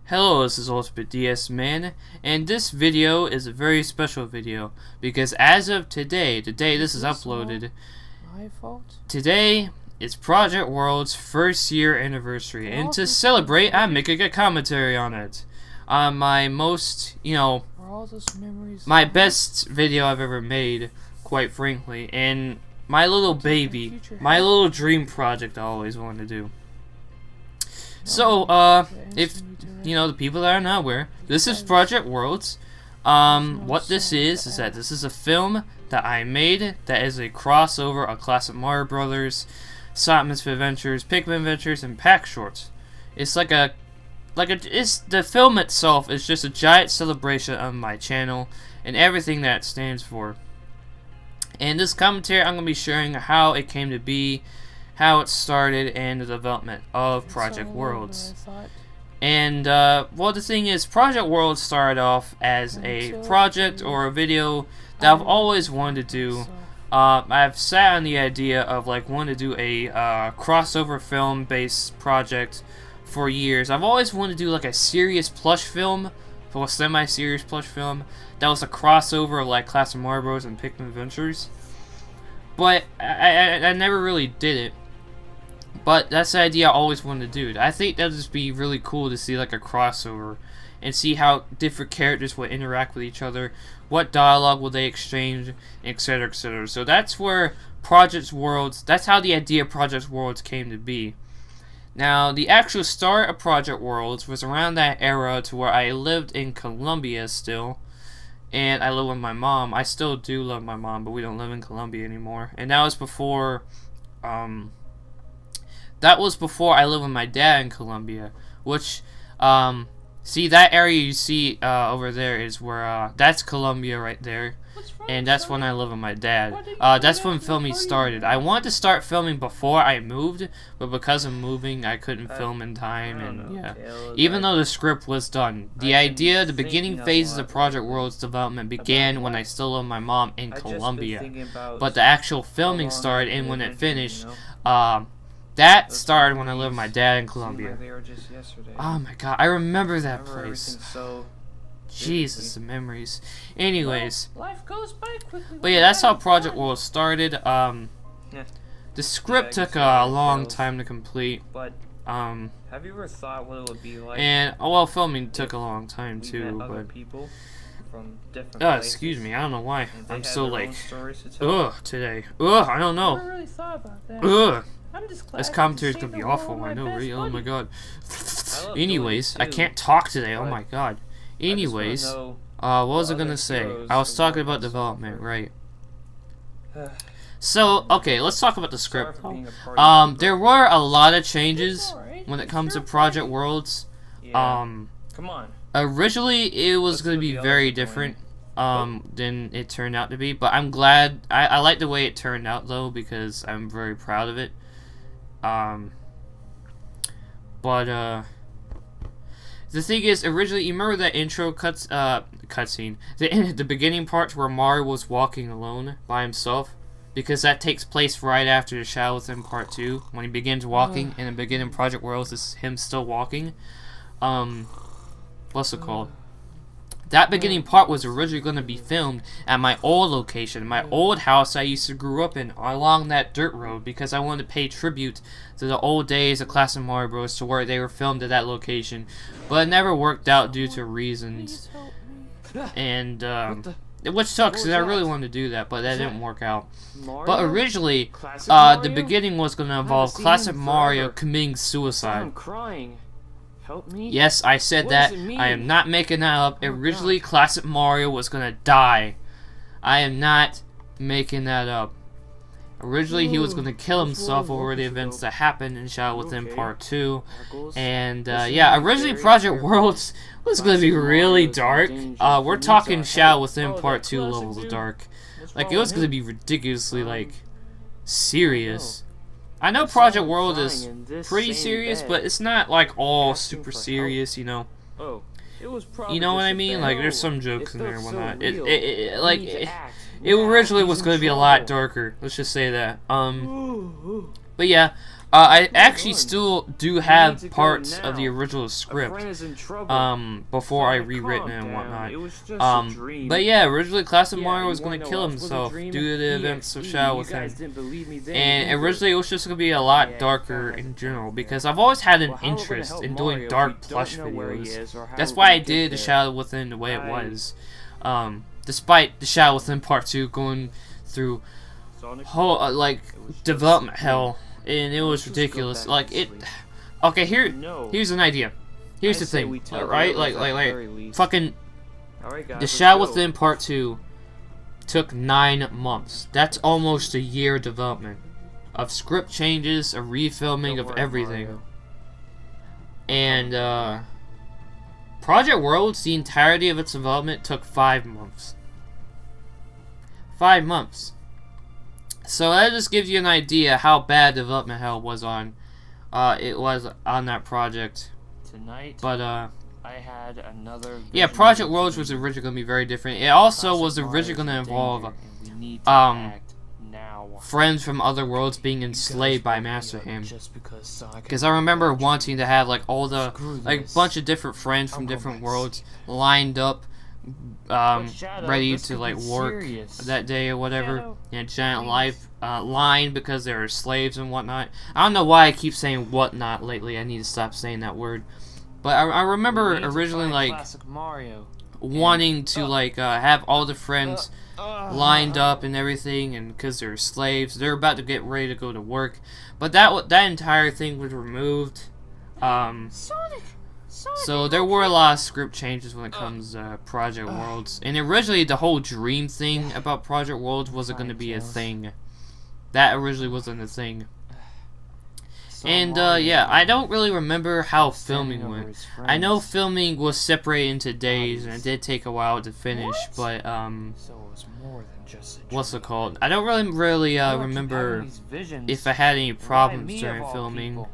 Hello, this is Ultimate DS Man, and this video is a very special video because as of today, the day this is uploaded, my fault? today is Project World's first year anniversary, and to celebrate, I'm making a commentary on it. My most, my best video I've ever made, quite frankly, and my little baby, my little dream project I always wanted to do. So, if the people that are not aware, this is Project Worlds. What this is that this is a film that I made that is a crossover of classic Mario Brothers, Sonic Adventures, Pikmin Adventures, and Pac-Shorts. It's the film itself is just a giant celebration of my channel and everything that it stands for. In this commentary, I'm gonna be sharing how it came to be, how it started, and the development of Project Worlds. And, well, the thing is, Project Worlds started off as a project or a video that I've always wanted to do. I've sat on the idea of, wanting to do a, crossover film-based project for years. I've always wanted to do, a serious plush film, or a semi-serious plush film, that was a crossover of, classic Mario Bros. And Pikmin Adventures. But, I never really did it. But that's the idea I always wanted to do. I think that'd just be really cool to see a crossover and see how different characters would interact with each other, what dialogue will they exchange, etc, etc. So that's where Project Worlds, that's how the idea of Project Worlds came to be. Now, the actual start of Project Worlds was around that era to where I lived in Colombia still, and I live with my mom. I still do love my mom, but we don't live in Colombia anymore. And that was before, I lived with my dad in Colombia, which, see, that area you see, over there is where, that's Colombia right there, and that's when I lived with my dad. That's when filming started. I wanted to start filming before I moved, but because of moving, I couldn't film in time, and yeah. Even though the script was done, the beginning phases of Project World's development began when I still lived with my mom in Colombia, but the actual filming started, and when it finished, that started when I lived with my dad in Colombia. Oh my god, I remember that place. Jesus, the memories. Anyways, life goes by quickly. But yeah, that's how Project World started. The script took a long time to complete. But have you ever thought what it would be like? And well, filming took a long time too. But people from different places, excuse me, I don't know why I'm still today. I don't know. I never really thought about that. I'm just glad This commentary's gonna be awful. I know, right? Oh my god. Anyways, I can't talk today. Oh my god. Anyways, what was I gonna say? I was talking about development, right? So, okay, let's talk about the script. There were a lot of changes when it comes to Project Worlds. Come on. Originally, it was gonna be very different than it turned out to be, but I'm glad. I like the way it turned out though, because I'm very proud of it. The thing is, originally, you remember that intro cutscene? The beginning parts where Mario was walking alone by himself? Because that takes place right after the Shadow Within Part 2, when he begins walking, and the beginning Project Worlds is him still walking. What's it called? That beginning part was originally going to be filmed at my old location, my old house I used to grow up in, along that dirt road, because I wanted to pay tribute to the old days of classic Mario Bros. To where they were filmed at that location. But it never worked out due to reasons. And, which sucks, because I really wanted to do that, but that didn't work out. But originally, the beginning was going to involve classic Mario committing suicide. I'm crying. Help me? Yes, I said that. I am not making that up. Originally, classic Mario was gonna die. I am not making that up. Originally, he was gonna kill himself over the events that happened in Shadow Within Part 2. And, yeah, originally Project Worlds was gonna be really dark. We're talking Shadow Within Part 2 levels of dark. It was gonna be ridiculously, serious. I know Project World is pretty serious, but it's not all super serious, you know. You know what I mean? There's some jokes in there and whatnot. It originally was going to be a lot darker. Let's just say that. But yeah, I actually still do have parts of the original script before I rewritten it and whatnot. But yeah, originally Classic Mario was going to kill himself due to the events of Shadow with him. And originally it was just going to be a lot darker in general, because I've always had an interest in doing dark plush videos. That's why I did the Shadow Within the way it was. Despite the Shadow Within Part 2 going through whole like development hell, and it was ridiculous. Like it. Okay, here's an idea. Here's the thing, right? Like fucking the Shadow Within Part 2 took 9 months. That's almost a year development of script changes, of refilming, of everything. And Project Worlds, the entirety of its development took 5 months. 5 months. So that just gives you an idea how bad development hell was on. It was on that project. Tonight, but I had another. Yeah, Project Worlds was originally gonna be very different. It also was originally gonna involve friends from other worlds being enslaved by Master Ham. Because I remember wanting to have like all the bunch of different friends from different worlds lined up, ready to like work that day or whatever in a giant line because they were slaves and whatnot. I don't know why I keep saying whatnot lately. I need to stop saying that word. But I remember originally like wanting to like have all the friends lined up and everything, and because they're slaves, they're about to get ready to go to work. But that entire thing was removed. So there were a lot of script changes when it comes to Project Worlds. And originally the whole dream thing about Project Worlds wasn't going to be a thing. That originally wasn't a thing. And yeah, I don't really remember how filming went. I know filming was separated into days, and it did take a while to finish, but what's it called? I don't really remember if I had any problems during filming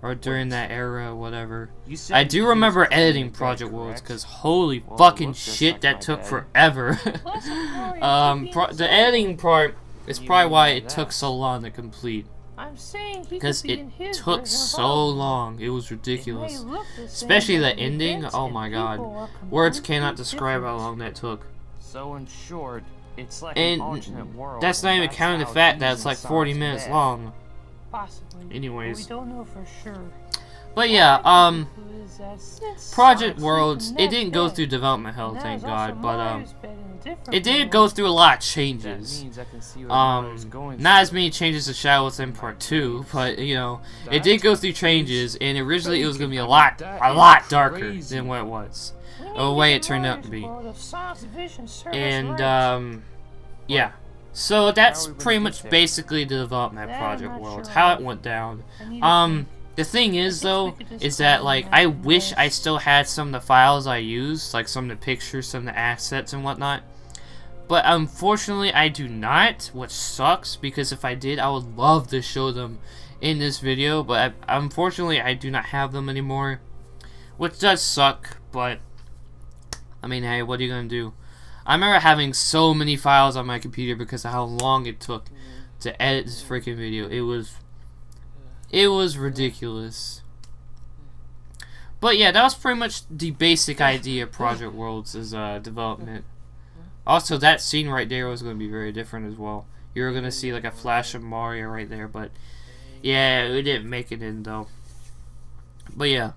or during that era or whatever. I do remember editing Project Worlds, because holy fucking shit, that took forever. The editing part is probably why it took so long to complete. Because it took so long. It was ridiculous. Especially the ending. Oh my god. Words cannot describe how long that took. So in short, it's like an alternate world. That's not even counting the fact that it's like 40 minutes long. Possibly. Anyways. We don't know for sure. But yeah, Project Worlds, it didn't go through development hell, thank God, but it did go through a lot of changes. Not as many changes as Shadow Within Part 2, but you know, it did go through changes, and originally it was gonna be a lot darker than what it was, or the way it turned out to be. And yeah. So that's pretty much basically the development of Project Worlds, how it went down. The thing is though, is that like I wish I still had some of the files I used, like some of the pictures, some of the assets and whatnot. But unfortunately I do not, which sucks, because if I did I would love to show them in this video, but unfortunately I do not have them anymore, which does suck, but I mean, hey, what are you gonna do? I remember having so many files on my computer because of how long it took to edit this freaking video. It was ridiculous. But yeah, that was pretty much the basic idea of Project Worlds' development. Also, that scene right there was going to be very different as well. You were going to see like a flash of Mario right there, but yeah, it didn't make it in though. But yeah,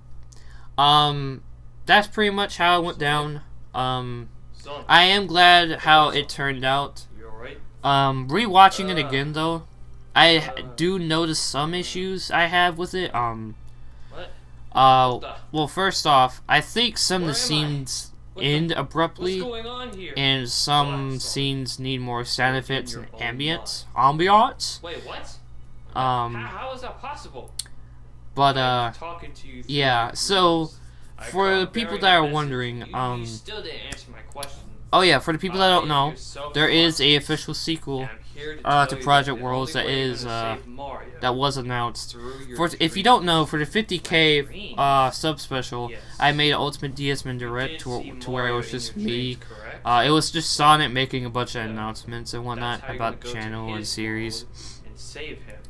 that's pretty much how it went down. I am glad how it turned out. Rewatching it again though, I do notice some issues I have with it. Well, first off, I think some of the scenes end abruptly, and some scenes need more sound effects and ambience. Wait, what? How is that possible? But yeah. So for the people that are wondering, you still didn't answer my question. Oh yeah, for the people that don't know, there is a official sequel to Project Worlds that is that was announced. If you don't know, for the 50K sub special, I made an Ultimate DS-Man Direct to where it was just me. It was just Sonic making a bunch of announcements and whatnot about the channel and series.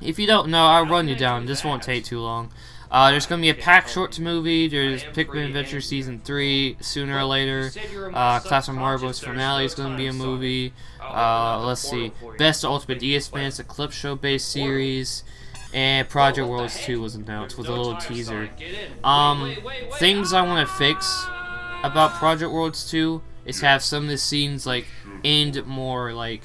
if you don't know, I'll run you down. This won't take too long. There's going to be a Pac-Shorts movie. There's Pikmin Adventure Season 3 sooner or later. Class of Mario Bros. Finale is going to be a movie. Let's see. Best of Ultimate DS Fans, a clip show based series. And Project Worlds 2 was announced with a little teaser. Things I want to fix about Project Worlds 2 is have some of the scenes like end more like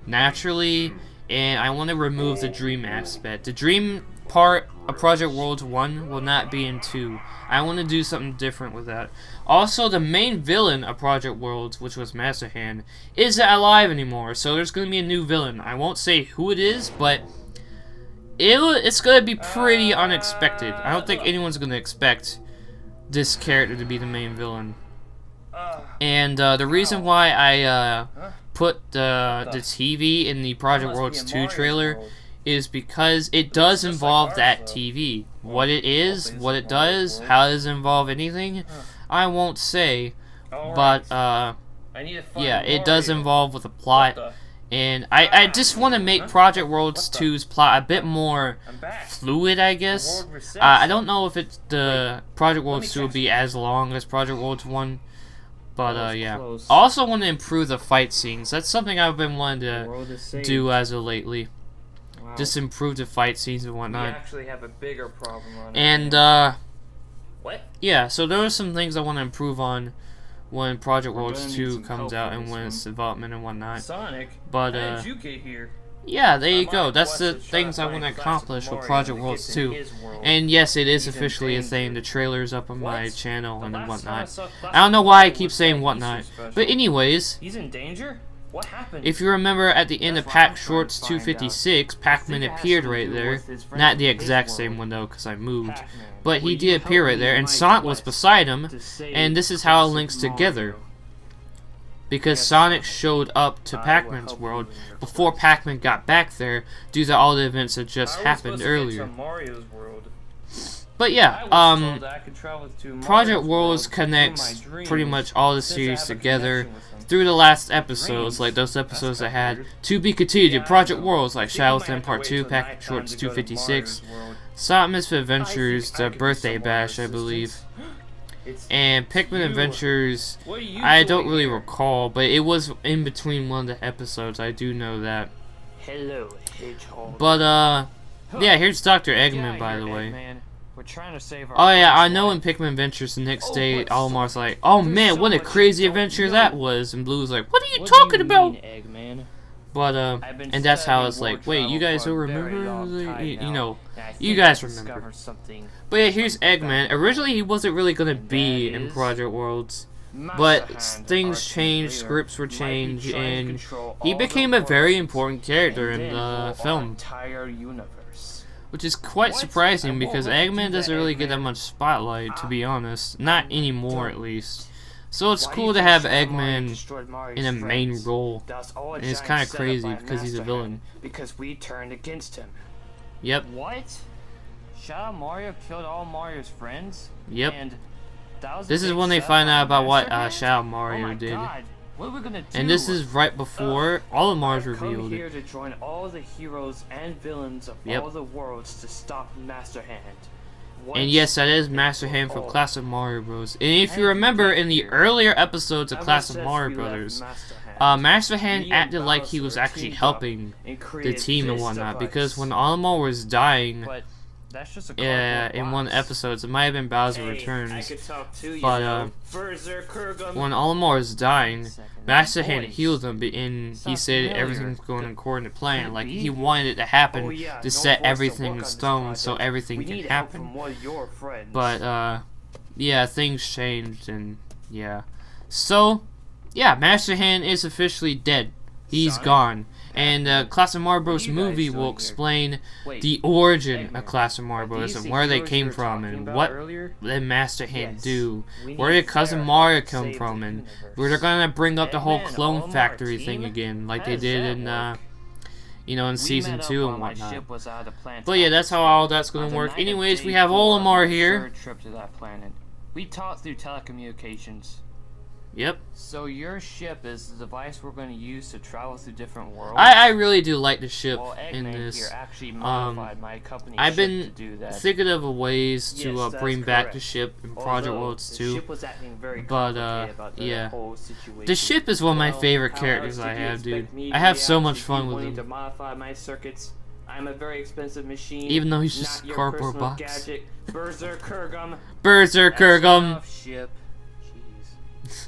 naturally, and I want to remove the dream aspect. The dream part of Project Worlds 1 will not be in 2. I want to do something different with that. Also, the main villain of Project Worlds, which was Master Hand, isn't alive anymore, so there's going to be a new villain. I won't say who it is, but it's going to be pretty unexpected. I don't think anyone's going to expect this character to be the main villain. And the reason why I put the TV in the Project Worlds 2 trailer is because it does involve that TV. What it is, what it does, how does it involve anything, I won't say. But yeah, it does involve with a plot. And I just want to make Project Worlds 2's plot a bit more fluid, I guess. I don't know if the Project Worlds 2 will be as long as Project Worlds 1. But yeah. I also want to improve the fight scenes. That's something I've been wanting to do as of lately. Wow. Just improve the fight scenes and whatnot. We actually have a bigger problem on it. And what? Yeah, so there are some things I want to improve on when Project Worlds 2 comes out and when it's development and whatnot. Sonic, but how did you get here? Yeah, there you go. That's the things I want to accomplish with Project Worlds 2. And yes, it is officially a thing. The trailer's up on my channel and whatnot. I don't know why I keep saying whatnot. But anyways, he's in danger? What happened? If you remember at the end of Pac-Shorts 256, Pac-Man appeared right there. Not the exact same one though, because I moved. But he did appear right there, and Sonic was beside him. And this is how it links together. Because Sonic showed up to Pac-Man's world before Pac-Man got back there due to all the events that just happened earlier. But yeah, Project Worlds connects pretty much all the series together through the last episodes, like those episodes that had To Be Continued, Project Worlds, like Shadow Within Part 2, Pac-Shorts 256, Sonic Misfit Adventures, The Birthday Bash, I believe. And Pikmin Adventures, I don't really recall, but it was in between one of the episodes, I do know that. Hello, Hedgehog. But, yeah, here's Dr. Eggman, by the way. We're trying to save our oh yeah, I know in Pikmin Adventures the next day, Olimar's like, oh man, what a crazy adventure that was, and Blue's like, what are you talking about? But, and that's how it's like, wait, you guys don't remember? You know, you guys remember. But yeah, here's Eggman. Originally, he wasn't really gonna be in Project Worlds, but things changed, scripts were changed, and he became a very important character in the film. Which is quite surprising because Eggman doesn't really get that much spotlight, to be honest. Not anymore, at least. So it's cool to have Eggman in a main role. And it's kind of crazy because he's a villain. Because we turned against him. Yep. What? Shadow Mario killed all Mario's friends? Yep. And this is when they find out about what Shadow Mario did. What are we gonna do? And this is right before all of Mars revealed come here to join all the heroes and villains of all the worlds to stop Master Hand. And yes, that is Master Hand from Classic Mario Bros. And if you remember in the earlier episodes of Classic Mario Brothers, Master Hand acted like he was actually helping the team and whatnot, because when Olimar was dying, in one of the episodes, it might have been Bowser Returns, but when Olimar was dying, Master Hand healed him, and he said everything's going according to plan. Like, he wanted it to happen to set everything in stone so everything can happen. But, yeah, things changed, and yeah. So, yeah, Master Hand is officially dead. He's gone. And Classic Mario Bros. Movie will explain the origin of Classic Mario Bros. And where they came from, and what did Master Hand do, where did Cousin Mario come from, and where they're gonna bring up the whole clone factory thing again, like they did in, you know, in Season 2 and whatnot. But yeah, that's how all that's gonna work. Anyways, we have Olimar here. We talked through telecommunications. Yep. So your ship is the device we're going to use to travel through different worlds. I really do like the ship well, in Eggman this. Here actually modified my company I've ship been to do that. thinking of ways to Yes, that's bring back correct. the ship in Project Although Worlds the 2. ship was acting very But complicated about the yeah, whole situation. the ship is one of my Well, favorite how characters else I did you have, dude. expect me I to have so react much to fun you with wanting him. to modify my circuits? I'm a very expensive machine. Even though he's not just a your cardboard personal box. Gadget. Berserkergum. Berserkergum. Ship.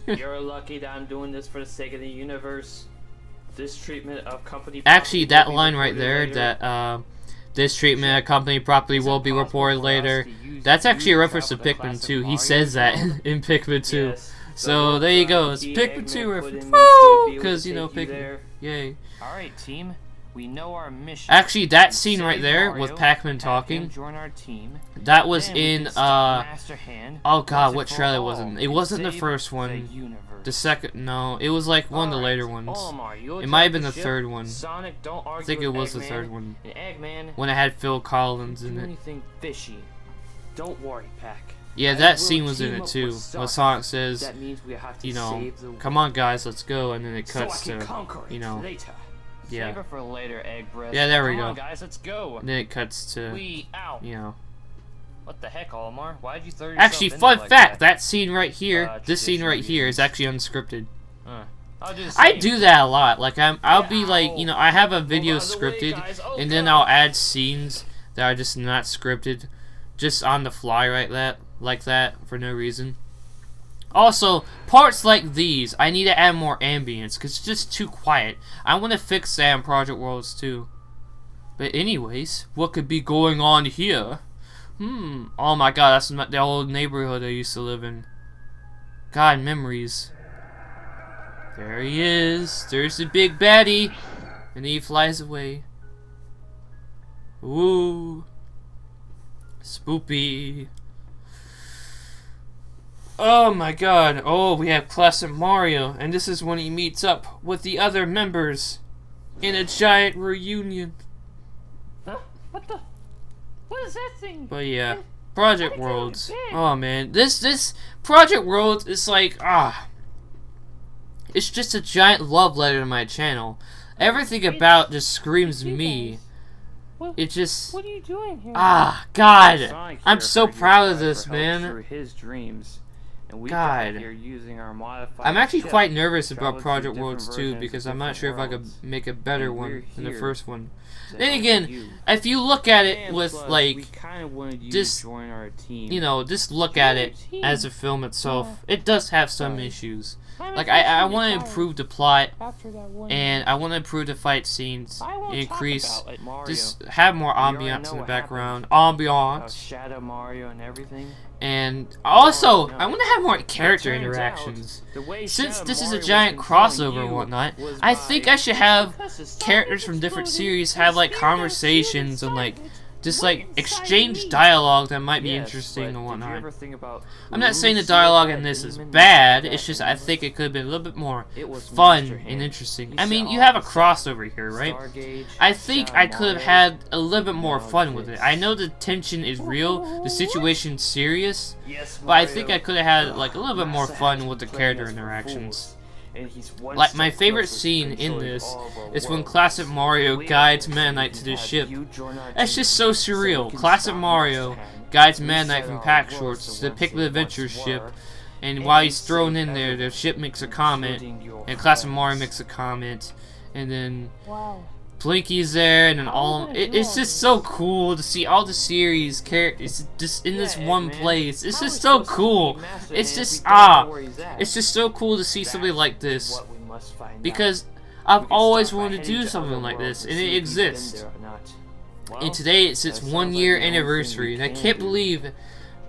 Jeez. You're lucky that I'm doing this for the sake of the universe. This treatment of company. Actually, property will that be line right reported there, later. that this treatment of company property will be reported later. That's actually a reference to Pikmin 2. He says that in Pikmin 2. Yes. So there you go. It's Key Pikmin Eggman 2 put reference. in me to be able Because to you know take you Pikmin. there. Yay. All right, team. We know our mission. Actually, that scene right Save there Mario, with Pac-Man have talking, him join our team. that was Then we in can stop Master Hand oh god, once what and for trailer all was it? It and wasn't the save first the one. universe. The second, no, it was like one of the Alright, later ones. Olimar, you'll It might have drive been the ship. third one. Sonic, don't argue I think it with was the Eggman. third one. And Eggman, When it had Phil Collins in do it. anything fishy. Don't worry, Pac. Yeah, I that will scene was in team it up too. with When Sonic says, That means we have to you know, save the come on guys, let's go, and then it cuts so I can to, conquer it you know, later. yeah. Save it for later, Egg Breath. Yeah, there we Come go. on, guys, let's go. And then it cuts to, Ow. you know. What the heck, Olimar? Why'd you throw yourself Actually, in fun there like fact, that? that scene right here, this scene right here is actually unscripted. I'll do the I same. do that a lot. Like I'll be like, you know, I have a video by the way, scripted, guys, oh, and then God. I'll add scenes that are just not scripted, just on the fly, like that, for no reason. Also, parts like these, I need to add more ambience, because it's just too quiet. I want to fix that in Project Worlds too. But anyways, what could be going on here? Oh my god, that's the old neighborhood I used to live in. God, memories. There he is. There's the big baddie. And he flies away. Ooh. Spoopy. Oh my god. Oh, we have Classic Mario. And this is when he meets up with the other members in a giant reunion. Huh? What is that thing? But yeah. Project Why Worlds. is it big? Oh man. This Project Worlds is like, it's just a giant love letter to my channel. Everything about just screams you me. guys. What, It just, what are you doing here? God. Sonic I'm here so heard you proud of try this, for help man. through his dreams, and we God. got here using our modified I'm actually ship, quite nervous traveling about through Project different Worlds 2 versions because of I'm not sure if different I could worlds. make a better And one we're than the here first one. to Then help again, you. if you look at it And with, plus, we like, kinda wanted you just, to join our team. you know, just look at it Team. as a film itself, it does have some Sorry. issues. I'm Like, I officially want to retired improve the plot, after that one and I want to improve the fight scenes, I won't increase, talk about like Mario. just have more already ambiance know in the what background, about ambiance, Shadow Mario and everything. and also, no. I want to have more character Turns interactions. out, the way Since Shadow this is a Mario giant was controlling crossover and you whatnot, was I by- think I should have Because the sun characters is from different exploding, series and have like Spirit is conversations and inside like it. just Right like inside exchange me. dialogue that might be Yes, interesting but and did you whatnot. ever think about I'm not who saying the sealed dialogue that in this is demon bad, that it's just I universe? think it could have been a little bit more It was fun Master and Hand. interesting. He I mean, set you all have a the crossover here, right? Stargate, I think Shadow I could have Mario, had a little bit more now fun with it. this. I know the tension is real, the situation's serious, Yes, but I think Mario. I could have had like a little bit more Master fun Hand's with the been playing character us for interactions. fools, and he's one Like my step favorite closer to scene in controlling this all of our is when worlds. Classic Mario We guides want Meta Knight to the have ship. you join our That's team just so so we surreal. can Classic stop Mario Master Hand. guides We Meta Knight set from our Pac-Shorts worlds to the once Pikmin they Adventure once ship, were, and while he's save thrown in there, the everyone, ship makes a comment, including your and Classic Mario friends. makes a comment, and then Wow. Blinky's there, and then How all would I do it's all just this? so cool to see all the series characters just in this Yeah, one Eggman. place. It's How just we so supposed to cool. beat Master It's Hand if just we don't know where he's at? it's just so cool to see something That like is this, what we must find out. because We I've can always start by wanted to heading do to something other like worlds this, and and see it if he's been exists. there or not. Well, And today it's its that 1 sounds year like the only thing anniversary, we and I can can't do. believe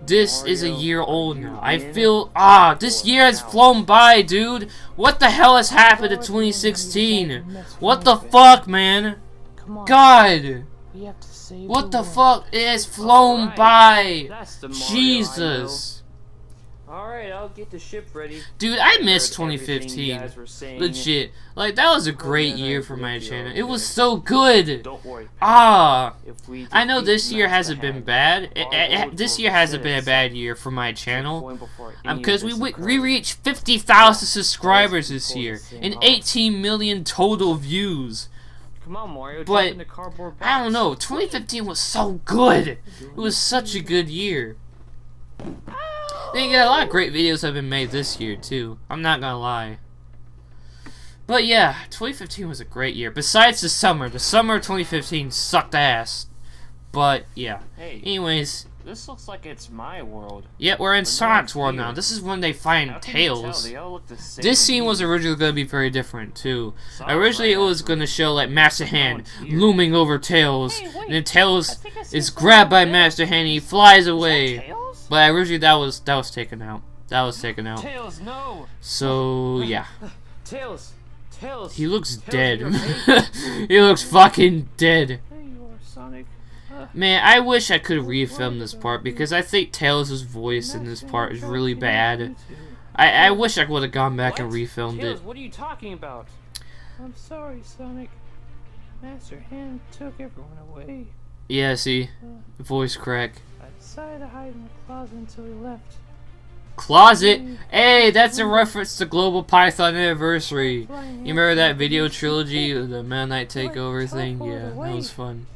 this is a Mario, year are old you now. I in feel this or year has out? flown by, dude. What the hell has happened to 2016? What the fuck, man? Come on. God, We have to save what the world. fuck? It has flown Alright, by. that's the Mario I Jesus. know. Alright, I'll get the ship ready. Dude, I missed Heard everything you 2015. guys were saying. Legit. Like, that was a great then I year for my would be channel. okay. It was so good. Don't worry. Ah. If we I know defeat this year Master hasn't been Hand, bad. our world This will year hasn't been a reset bad year for my channel. point before any of Because this we occurs. reached 50,000 subscribers this people year. saying, And "Oh." 18 million total views. Come on, Mario. But, jump in the cardboard box. I don't know. 2015 was so good. It was such a good year. Then again, a lot of great videos have been made this year, too. I'm not gonna lie. But yeah, 2015 was a great year. Besides the summer. The summer of 2015 sucked ass. But, yeah. Hey, Anyways, this looks like it's my world. yeah, we're in But no Sonic's one's world here. now. This is when they How find can you tell? Tails. They all look the same This to scene me. was originally going to be very different, too. Sonic's Originally, it right was after going to me. show, like, Master No Hand one's here. looming over Tails. Hey, wait. And then I Tails think I see is something grabbed by there. Master Hand and he flies Is that away. Tails? But originally, that was taken out. That was taken out. Tails, no. So, yeah. Tails. Tails. He looks Tails, dead. you're okay. He looks fucking dead. There you are, Sonic. Man, I wish I could refilm this part because I think Tails' voice in this part is really bad. I wish I would have gone back and What? refilmed it. Tails, what are you talking about? I'm sorry, Sonic. Master Hand took everyone away. Yeah, see? Voice crack. I decided to hide in the closet until he left. Closet? Hey, that's a reference to Global Python Anniversary. You remember that video trilogy, the Meta Knight Takeover thing? Yeah, that was fun.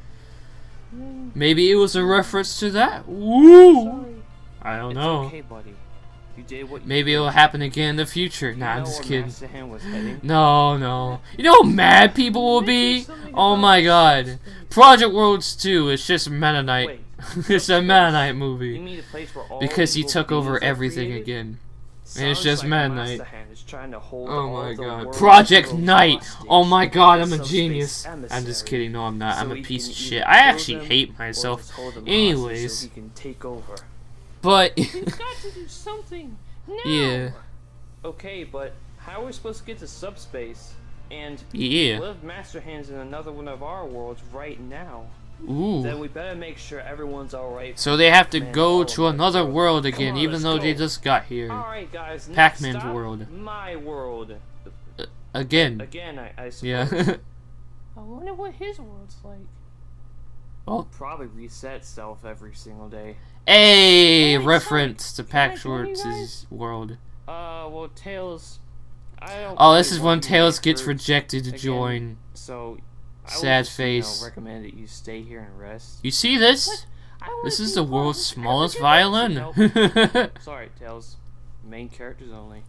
Then, Maybe it was a reference to that? Woo! sorry. I don't It's know. okay, buddy. You did what you Maybe could. it'll happen again in the future. You Nah, I'm know just where kidding. Master Hand was heading. No, no. You know how mad people will be? Oh my god. Project Worlds 2, it's just Meta Knight. Wait, It's a Meta Knight you movie. mean the place where all Because he evil took over beings are everything created? again. And it's Sounds just like Meta Master Knight. Hand is trying to hold Oh all my the god. world's Project world Knight! hostage Oh my god, I'm a as genius. subspace I'm just emissary. kidding, no I'm not. I'm So a he piece can of either shit. I kill actually them hate or myself. just hold them hostage Anyways. so he can take over. But, We've got to do something now. yeah. Okay, but how are we supposed to get to subspace? And Yeah. what if Master Hand's in another one of our worlds right now? Then Ooh. we better make sure everyone's alright. So they have to Man, go all to of another us. world Come again, on, even let's though they go. just got here. Alright, guys. next Pac-Man's stop, world. My world. Again. Again, I suppose. Yeah. I wonder what his world's like. Oh. Probably reset itself every single day. Hey, Hey, reference to Can I join you Pac-Shorts' guys? world. Well, Tails. I don't. Oh, this really is want when you to Tails get gets hurt rejected to again, join. So. I would Sad just, face. recommend that you stay here and rest. You see this? What? I wanna This is be the part world's of smallest African violin. Sorry, Tails. Main characters only.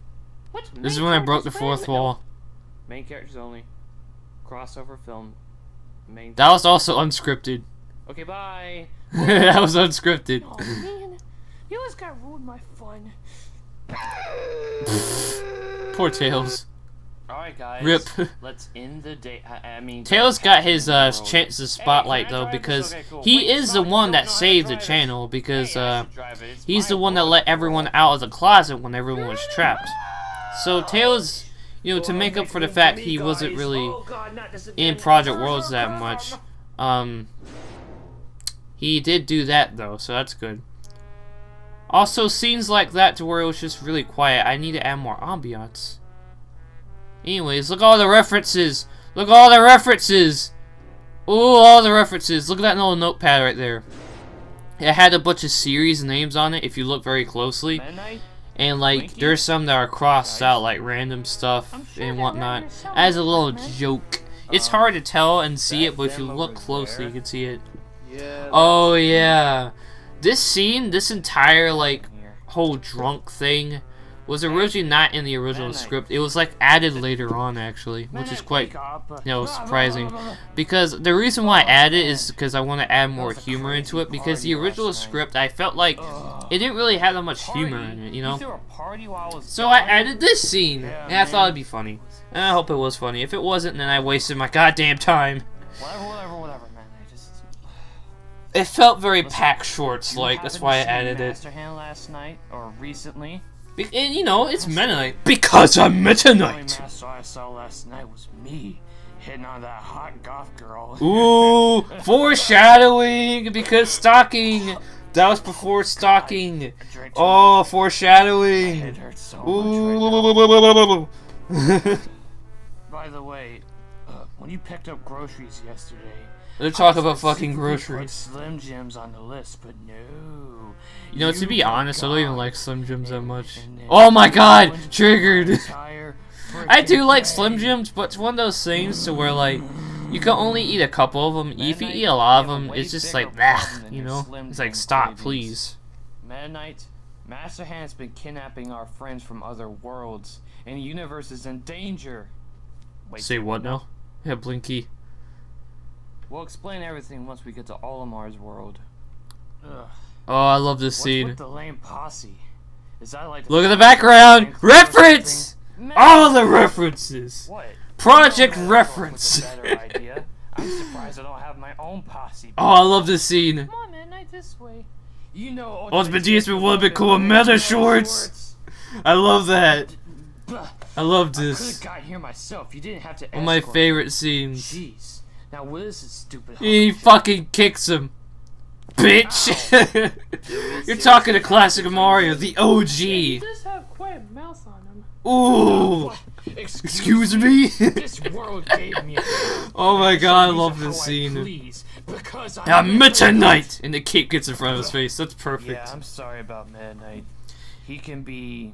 What? This is Main when I broke the character's fourth friend? wall. Main characters only. Crossover film. Main. That was also unscripted. Okay, bye. That was unscripted. Oh man, you just got ruined my fun. Poor Tails. Alright, guys. Rip. Let's end the day. I mean. Tails got his world. chance to spotlight Hey, can I though drive this? because Okay, cool. he Wait, is the Sonic, one you that don't know how to saved the drive it. channel because Hey, I should drive it. It's he's my the one that world, let after everyone all. out of the closet when everyone was trapped. So Tails, you know, to make up for the fact he wasn't really Oh, God, not this in again. Project Worlds that much, he did do that though, so that's good. Also, scenes like that to where it was just really quiet, I need to add more ambiance. Anyways, look at all the references! Look at all the references! Ooh, all the references! Look at that little notepad right there. It had a bunch of series names on it if you look very closely. Meta Knight? And like, Winky? there's some that are crossed out, like random stuff I'm sure and that whatnot, reference sounds as a little like, man. joke. It's hard to tell and see that it, but if you them look over closely, there? you can see it. Yeah. Oh yeah, this scene, this entire like Here. whole drunk thing, was originally not in the original Meta Knight. script. It was like added later on actually, which Meta is Knight, quite wake up. surprising. Because the reason why I added it is because I want to add more humor into it. Because the original script, I felt like it didn't really have that much humor in it, you know. threw a party while I was So I gone? added this scene, Yeah, and I thought man. it'd be funny. And I hope it was funny. If it wasn't, then I wasted my goddamn time. Whatever, man. I just. It felt very Listen, Pac-Shorts You like. That's happened why I to see added it. Master Hand last night or recently? And you know, it's Meta Knight. Because I'm Meta The only Knight. master I saw last night was me hitting on that hot goth girl. Ooh, foreshadowing. Because stalking That was before stalking. I drank too Oh, much. foreshadowing. My head hurts so much right Ooh. By the way, when you picked up groceries yesterday, Let's talk I about fucking specifically put groceries. Slim Jims on the list, but no. You know, to be honest, I don't even like Slim Jims that much. And then Oh my god! ruined Triggered! my entire I do freaking like Slim day. Jims, but it's one of those things to where, like, you can only eat a couple of them. If you eat a lot of them, it's just like, nah, you know? It's like, stop, please. Meta Knight, Master Hand's been kidnapping our friends from other worlds, and the universe is in danger. Wait, Say what now? Yeah, Blinky. We'll explain everything once we get to Olimar's world. Ugh. Oh, I love this What's scene. with the lame posse? Is that like Look at the background! Reference! All the references! What? Project I don't know reference! if it's a better idea. I'm surprised I don't have my own posse. Oh, I love this scene. Come on, man, night this way. You know, Ultimate DS with one bit cool meta shorts. I love that. I love I could this. have got here myself. You didn't have to. One of my escort me. favorite scenes. Jeez. Now what is this stupid? He hunk of fucking kicks him. Bitch! You're talking to classic Mario, the He OG. does have quite a mouth on him. Ooh! shit? Excuse me? This world gave me. Oh my god, I Use love it this how I scene. please, because Meta Knight! And the cape gets in front of his face. That's perfect. Yeah, I'm sorry about Meta Knight. He can be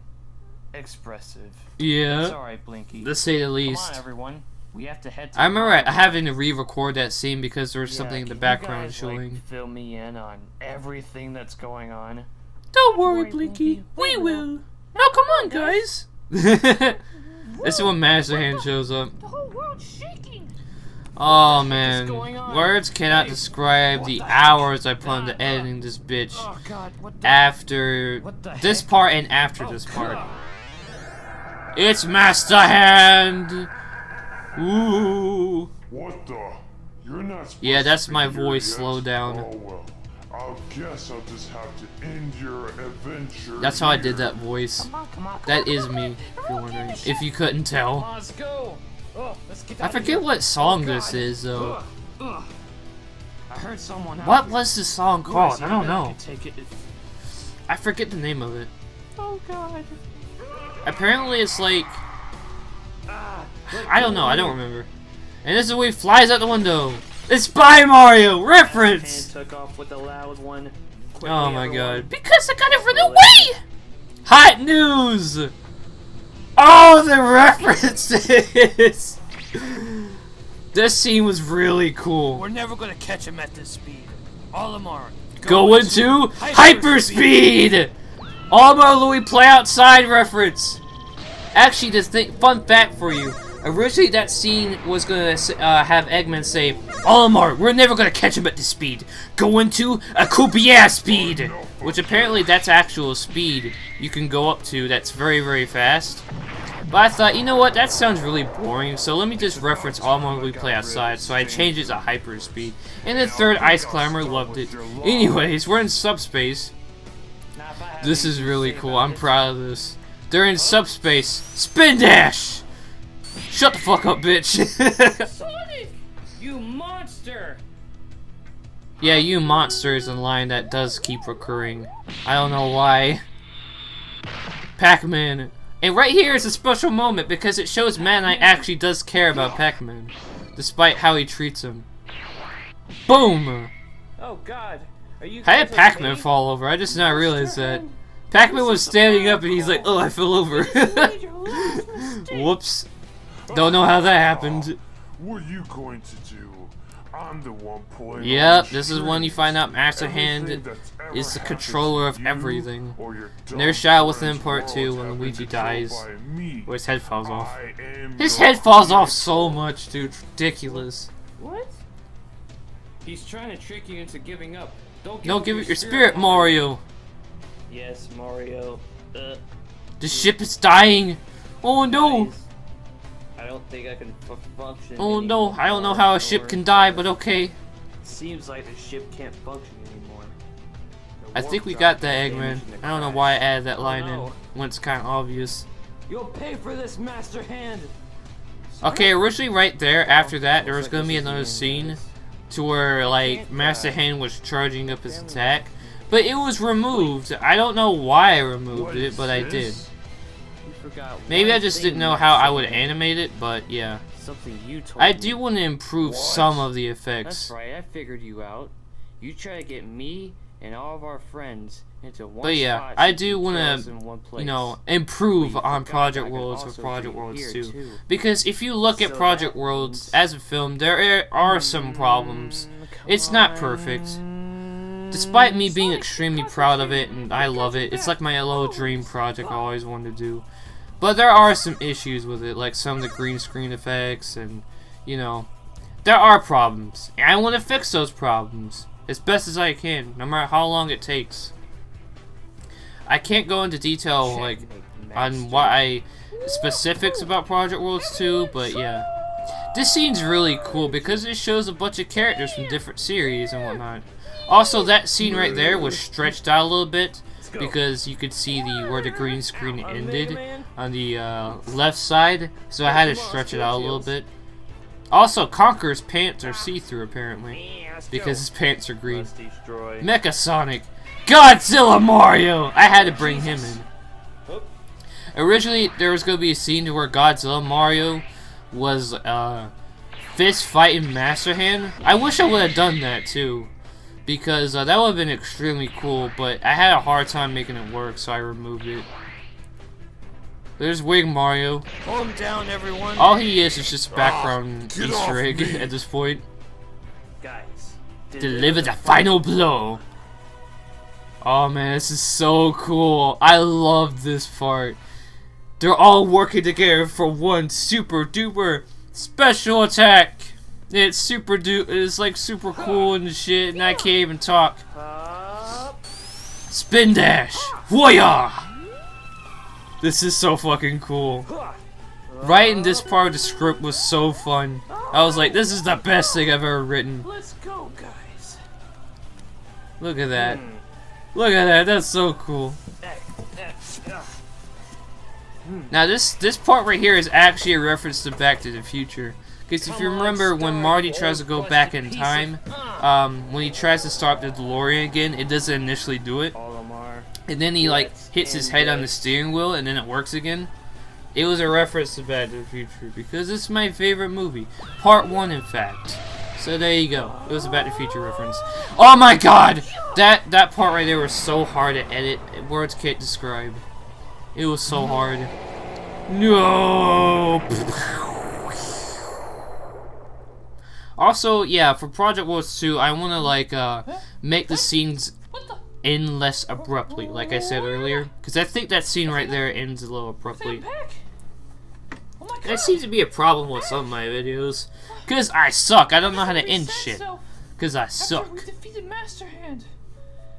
expressive. It's Yeah, alright, Blinky. to say the Come least. on, everyone. We have to head to I remember the having to re-record that scene because there was something in the can you background guys, showing. Like, fill me in on everything that's going on. Don't worry, worry, Blinky. Blinky. We will. Oh, come on, guys. This is when Master Hand shows up. The whole world's shaking. Oh man, going on? words cannot Hey, describe what the the heck? hours I put into editing this bitch. Oh God! What the? After What the this heck? part and after Oh, this part. God. It's Master Hand! Ooh. What the? You're not supposed Yeah, that's to be my here voice. yet? Slow down. Oh well. I guess I'll just have to end your adventure. That's how I did here. that voice. Come on, come on. That is me, if you're wondering. If you couldn't Come tell. on, let's go. Oh, let's get I out of forget here. what song Oh, this God. is, though. Ugh, ugh. I heard someone. out What here. was this song Guys, called? you I don't know I know. can take it. I forget the name of it. Oh god. Apparently it's like... Let I don't go know, I of don't me. remember. And this is when he flies out the window. It's by Mario! And Reference! took off with the loud one. Quickly, Oh my everyone. god. Because I gotta run away! Hot news! Oh, the references! This scene was really cool. We're never gonna catch him at this speed. Olimar, Go into hyperspeed! Alma Louis Play Outside reference. Actually, this fun fact for you. Originally, that scene was gonna have Eggman say, Olimar, we're never gonna catch him at this speed. Go into a Kupier speed! Which apparently that's actual speed you can go up to that's very, very fast. But I thought, you know what, that sounds really boring, so let me just reference Olimar Louis Play Outside, so I changed it to hyperspeed. And the third Ice Climber loved it. Anyways, we're in subspace. This is really cool, I'm proud of this. They're in subspace. Spin dash! Shut the fuck up, bitch. Sonic, you monster! Yeah, you monster is a line that does keep recurring. I don't know why. Pac-Man. And right here is a special moment because it shows Man Knight actually does care about Pac-Man. Despite how he treats him. Boom! Oh God, are you? How did guys Pac-Man okay? fall over? I just now realized that. Pac-Man was standing up and he's like, oh, I fell over. Made your last mistake. Whoops. Don't know how that happened. What are you going to do? I'm the one pulling. Yep, on the this is when you strings. find out Master Everything Hand that's ever is the happened controller to of you everything. or your And there's dumb Shadow Within friends' Part 2 worlds when have been Luigi controlled dies. by me. Where his head falls off. I am His your head falls off creator. so much, dude. It's ridiculous. What? He's trying to trick you into giving up. Don't No, up give it your spirit, Mario. Yes, Mario. The ship is dying. Oh no. Guys, I don't think I can function. Oh no. anymore. I don't know how a ship can die, but okay. Seems like the ship can't function anymore. The I warp think we drive got that, is Eggman. damaged in the I don't know crash. why I added that Oh, line no. in when it's kind of obvious. You'll pay for this, Master Hand. Okay, originally right there, after that, there was Looks gonna like be this is another the end, scene guys. to where, like, Can't Master die. Hand was charging up his attack, but it was removed. I don't know why I removed What it, is but I did. this? You forgot Maybe one I just thing, didn't know how I Master would Hand. animate it, but yeah. Something you told I me. do want to improve What? some of the That's effects. right, I figured you out. You try to get me and all of our friends into one But yeah, spot I so do you can want kill us to, in one place. you know, improve But you on forgot Project that I can Worlds for also Project do it Worlds here, 2. too. Because if you look at So Project that Worlds means- as a film, there are some problems. It's not perfect. Despite me being extremely proud of it and I love it, it's like my little dream project I always wanted to do. But there are some issues with it, like some of the green screen effects and, you know, there are problems. And I want to fix those problems as best as I can, no matter how long it takes. I can't go into detail, like, on what specifics about Project Worlds 2, but yeah. This scene's really cool because it shows a bunch of characters from different series and whatnot. Also, that scene right there was stretched out a little bit because you could see where the green screen ended on the left side, so I had to stretch it out a little bit. Also, Conker's pants are see-through apparently because his pants are green. Mecha Sonic, Godzilla Mario! I had to bring him in. Originally, there was going to be a scene where Godzilla Mario was fist fighting Master Hand. I wish I would have done that too, because that would have been extremely cool, but I had a hard time making it work, so I removed it. There's Wing Mario. Hold him down, everyone. All he is just a background Get Easter off egg me. at this point. Guys, Deliver the final blow. Oh man, this is so cool. I love this part. They're all working together for one super duper special attack. It's it's like super cool and shit, and I can't even talk. Spin dash, Whoya! This is so fucking cool. Writing this part of the script was so fun. I was like, this is the best thing I've ever written. Let's go, guys. Look at that. Look at that. That's so cool. Now this part right here is actually a reference to Back to the Future. Because if you remember when Marty tries to go back in time, when he tries to start the DeLorean again, it doesn't initially do it. And then he like hits his head on the steering wheel and then it works again. It was a reference to Back to the Future because it's my favorite movie. Part 1 in fact. So there you go. It was a Back to the Future reference. Oh my god! That part right there was so hard to edit. Words can't describe. It was so hard. No! Also, yeah, for Project Wars 2, I want to like make the scenes end less abruptly, like I said earlier, because I think that scene right there ends a little abruptly. Oh my god. That seems to be a problem with some of my videos, because I suck. I don't know how to end shit, because I After suck. we defeated Master Hand.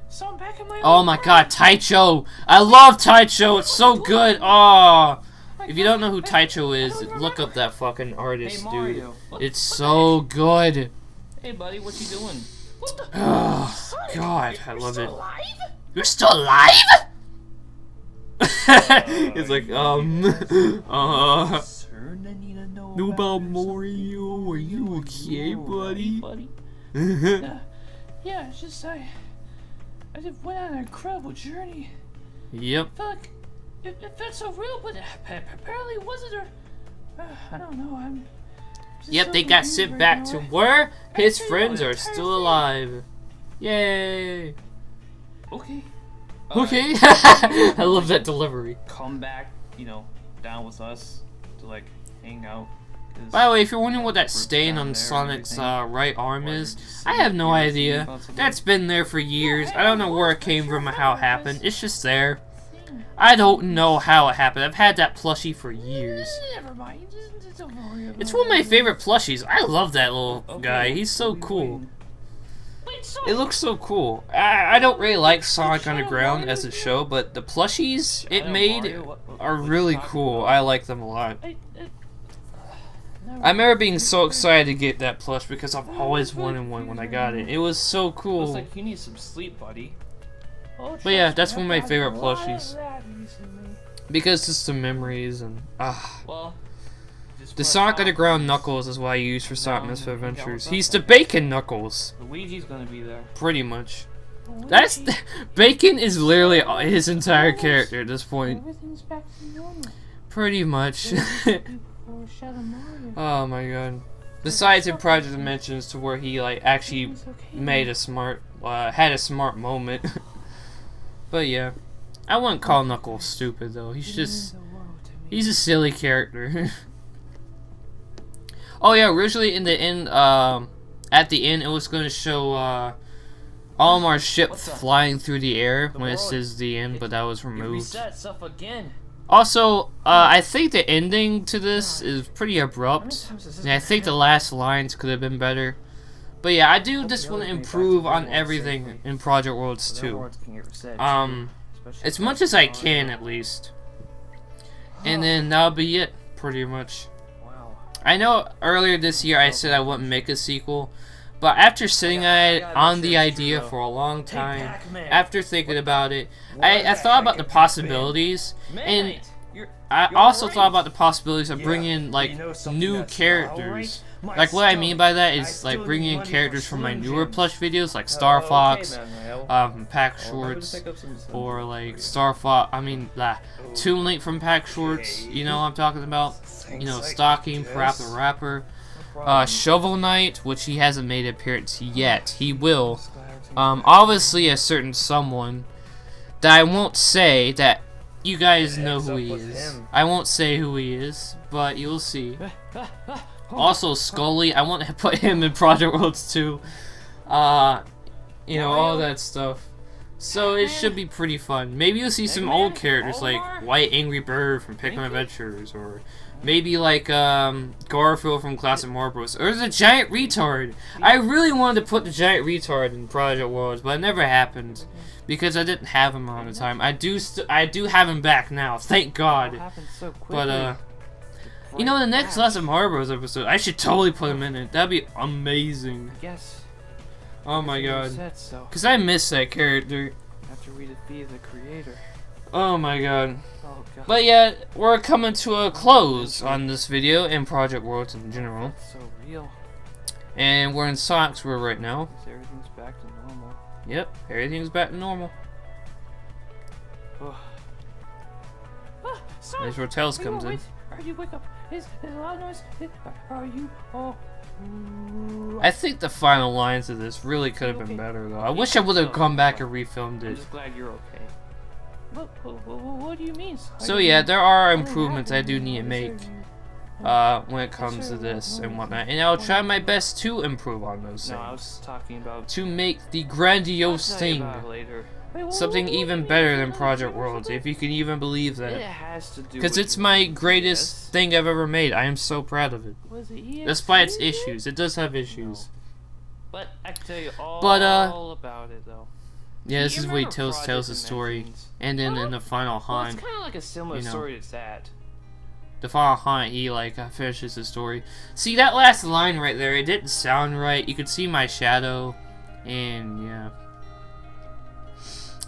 So I'm back in my Oh old my world. god, Taicho! I love Taicho. It's so good. Oh, if you don't know who Taicho is, look up that fucking artist, Hey, dude. Mario. It's so good. Hey, buddy, what you doing? What the? Oh god, I You're love still it. alive? You're still alive? It's like, Certain I need to know Know about yourself. Mario? Are you okay, buddy? Yeah, it's just I just went on an incredible journey. Yep. I felt like it felt so real, but apparently it wasn't. Or I don't know. I'm. just Yep, so they got confused sent right back now. to where his feel friends the are entire still thing. alive. Yay. Okay. Okay. I love that delivery. Come back, you know, down with us to like hang out. 'cause By the way, if you're wondering what that we're stain down on there and Sonic's everything. right arm Why is, did you I say have no you were idea. about something? That's been there for years. I don't know where it came from or how it happened. It's just there. Thing. I don't know how it happened. I've had that plushie for years. Never mind. Just don't worry about It's one of my it. favorite plushies. I love that little Okay, guy. He's so what are you cool. waiting? Wait, so It looks so cool. I don't really like Sonic Underground as a show, but the plushies it Shadow made Mario? What are are you really talking cool. about? I like them a lot. Never I remember being so excited to get that plush because I've always wanted one when I got it. It was so Looks cool. like you need some sleep, buddy. Oh, But yeah, trust that's me, one of my I've got favorite a lot of plushies. that recently. Because just the memories and Well, just the wanna Sonic talk. Underground Knuckles is what I use for Sonic No, Misfit hang out Adventures. with He's us. the Bacon Knuckles, Luigi's gonna be there. pretty much. That's Bacon is literally his entire character at this point. Everything's back to normal. Pretty much. Before Shadow Mario. Oh my god. Besides in Project Dimensions, to where he like actually made a smart, had a smart moment. But yeah, I wouldn't call Knuckles stupid though. He's a silly character. Oh yeah, originally in the end, at the end it was going to show Olimar's ship flying through the air when it says the end, but that was removed. Also, I think the ending to this is pretty abrupt, and I think the last lines could have been better. But yeah, I do just want to improve on everything in Project Worlds 2. As much as I can, at least. And then that'll be it, pretty much. I know earlier this year I said I wouldn't make a sequel, but after sitting on the idea for a long time, after thinking about it, I thought about the possibilities, and I also thought about the possibilities of bringing like new characters. Like what I mean by that is like bringing in characters from my newer Plush videos, like Star Fox, Pac-Shorts, or like Toon Link from Pac-Shorts. You know what I'm talking about? You know, Stocking, Parappa the Rapper, Shovel Knight, which he hasn't made an appearance yet. He will. Obviously a certain someone that I won't say, that you guys know who he is. I won't say who he is, but you'll see. Also Scully, I want to put him in Project Worlds 2. You know, all that stuff. So it should be pretty fun. Maybe you'll see some old characters like White Angry Bird from Pikmin Adventures, or maybe like Garfield from Classic Mario Bros. Or the Giant Retard. I really wanted to put the Giant Retard in Project Worlds, but it never happened because I didn't have him around the time. I do have him back now, thank God. But you know, the next Classic Mario Bros. Episode, I should totally put him in it. That'd be amazing. Oh my god. Because I miss that character. After we defeated the creator. Oh my god. But yeah, we're coming to a close on this video and Project Worlds in general. So real. And we're in Sonic's world right now. Everything's back to normal. Yep, everything's back to normal. There's where Tails comes in. You wake up. Is a lot of noise. Are you? Oh. I think the final lines of this really could have been better, though. I wish I would have come back and refilmed it. I'm just glad you're okay. What do you mean? So yeah, there are improvements I do need to make when it comes to this and whatnot, and I'll try my best to improve on those things. No, I was talking about to make the grandiose thing something even better than Project Worlds, if you can even believe that. Because it's my greatest thing I've ever made. I am so proud of it. Despite its issues, it does have issues. But I can tell you all about it, though. Yeah, this is where he tells the story, and then in the final haunt, it's kind of like a similar story to that. The final haunt, he like finishes the story. See that last line right there? It didn't sound right. You could see my shadow, and yeah.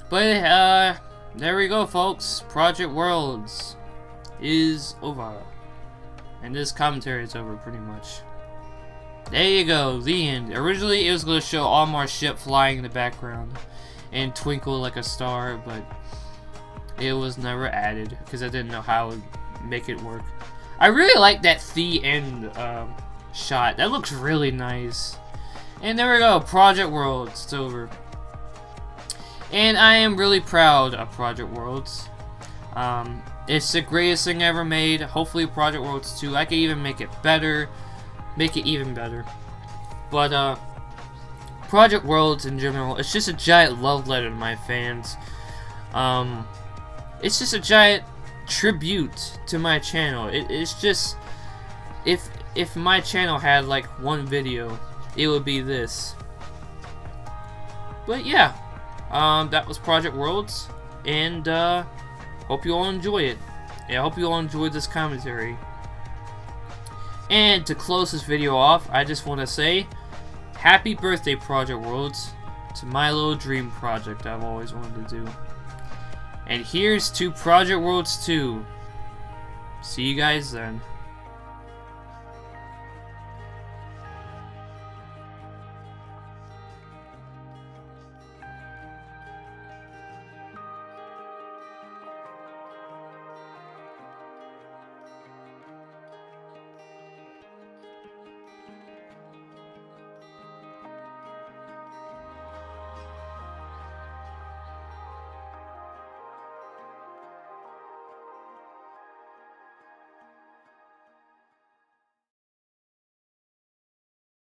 But there we go, folks. Project Worlds is over, and this commentary is over pretty much. There you go, the end. Originally, it was going to show Olimar's ship flying in the background and twinkle like a star, but it was never added because I didn't know how to make it work. I really like that the end shot. That looks really nice. And there we go, Project Worlds. It's over. And I am really proud of Project Worlds. It's the greatest thing ever made. Hopefully Project Worlds 2, I can even make it better. Make it even better. But Project Worlds in general, it's just a giant love letter to my fans. It's just a giant tribute to my channel. It's just, if my channel had like one video, it would be this. But yeah. That was Project Worlds, and hope you all enjoy it. Yeah, I hope you all enjoyed this commentary. And to close this video off, I just want to say, happy birthday, Project Worlds, to my little dream project I've always wanted to do. And here's to Project Worlds 2. See you guys then.